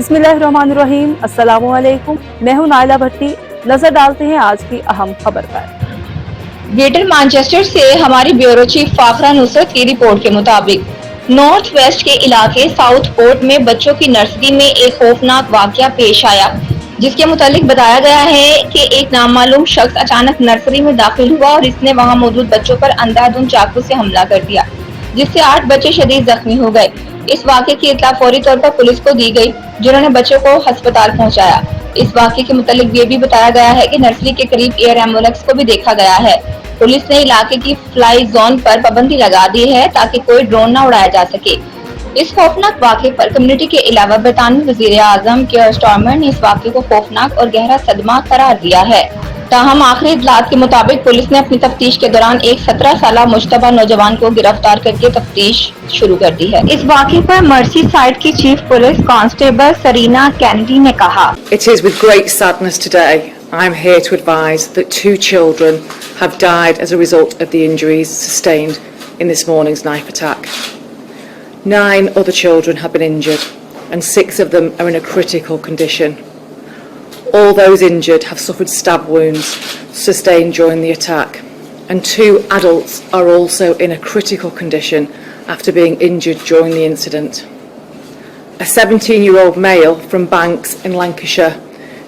بسم اللہ الرحمن الرحیم، السلام علیکم، میں ہوں نائلہ بھٹی۔ نظر ڈالتے ہیں آج کی اہم خبر پر۔ گریٹر مانچسٹر سے ہماری بیورو چیف فاخرہ نصرت کی رپورٹ کے مطابق نارتھ ویسٹ کے علاقے ساوتھ پورٹ میں بچوں کی نرسری میں ایک خوفناک واقعہ پیش آیا، جس کے متعلق بتایا گیا ہے کہ ایک نامعلوم شخص اچانک نرسری میں داخل ہوا اور اس نے وہاں موجود بچوں پر اندھا دھندچاقو سے حملہ کر دیا، جس سے 8 بچے شدید زخمی ہو گئے۔ اس واقعے کی اطلاع فوری طور پر پولیس کو دی گئی، جنہوں نے بچوں کو ہسپتال پہنچایا۔ اس واقعے کے متعلق یہ بھی بتایا گیا ہے کہ نرسری کے قریب ایئر ایمبولینس کو بھی دیکھا گیا ہے۔ پولیس نے علاقے کی فلائی زون پر پابندی لگا دی ہے تاکہ کوئی ڈرون نہ اڑایا جا سکے۔ اس خوفناک واقعے پر کمیونٹی کے علاوہ برطانوی وزیر اعظم کیئر سٹارمر نے اس واقعے کو خوفناک اور گہرا صدمہ قرار دیا ہے۔ تاہم آخری اطلاعات کے مطابق پولیس نے اپنی تفتیش کے دوران ایک 17 سالہ مشتبہ نوجوان کو گرفتار کر کے تفتیش شروع کر دی ہے۔ اس واقعے پر مرسی سائٹ کی chief police constable Serena Kennedy نے کہا، It is with great sadness today I am here to advise that 2 children have died as a result of the injuries sustained in this morning's knife attack. 9 other children have been injured and 6 of them are in a critical condition. All those injured have suffered stab wounds sustained during the attack, and 2 adults are also in a critical condition after being injured during the incident. A 17-year-old male from Banks in Lancashire,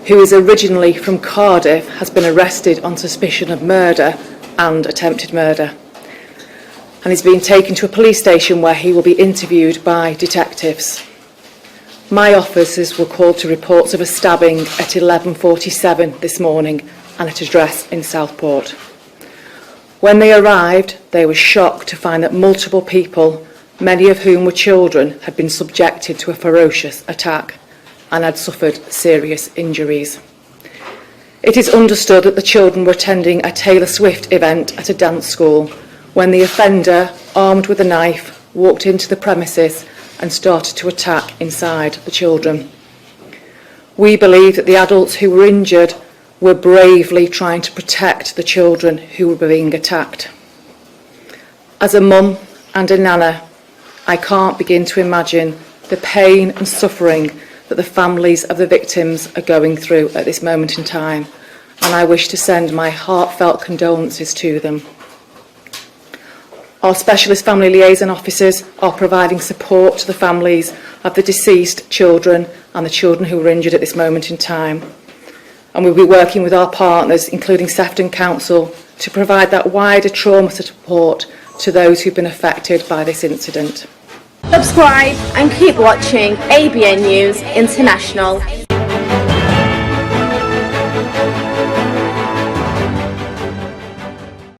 who is originally from Cardiff, has been arrested on suspicion of murder and attempted murder, and is being taken to a police station where he will be interviewed by detectives. My officers were called to reports of a stabbing at 11:47 this morning and at a address in Southport. When they arrived, they were shocked to find that multiple people, many of whom were children, had been subjected to a ferocious attack and had suffered serious injuries. It is understood that the children were attending a Taylor Swift event at a dance school when the offender, armed with a knife, walked into the premises and started to attack inside the children. We believe that the adults who were injured were bravely trying to protect the children who were being attacked. As a mum and a nana, I can't begin to imagine the pain and suffering that the families of the victims are going through at this moment in time, and I wish to send my heartfelt condolences to them. Our specialist family liaison officers are providing support to the families of the deceased children and the children who were injured at this moment in time. And we'll be working with our partners, including Sefton Council, to provide that wider trauma support to those who've been affected by this incident. Subscribe and keep watching ABN News International.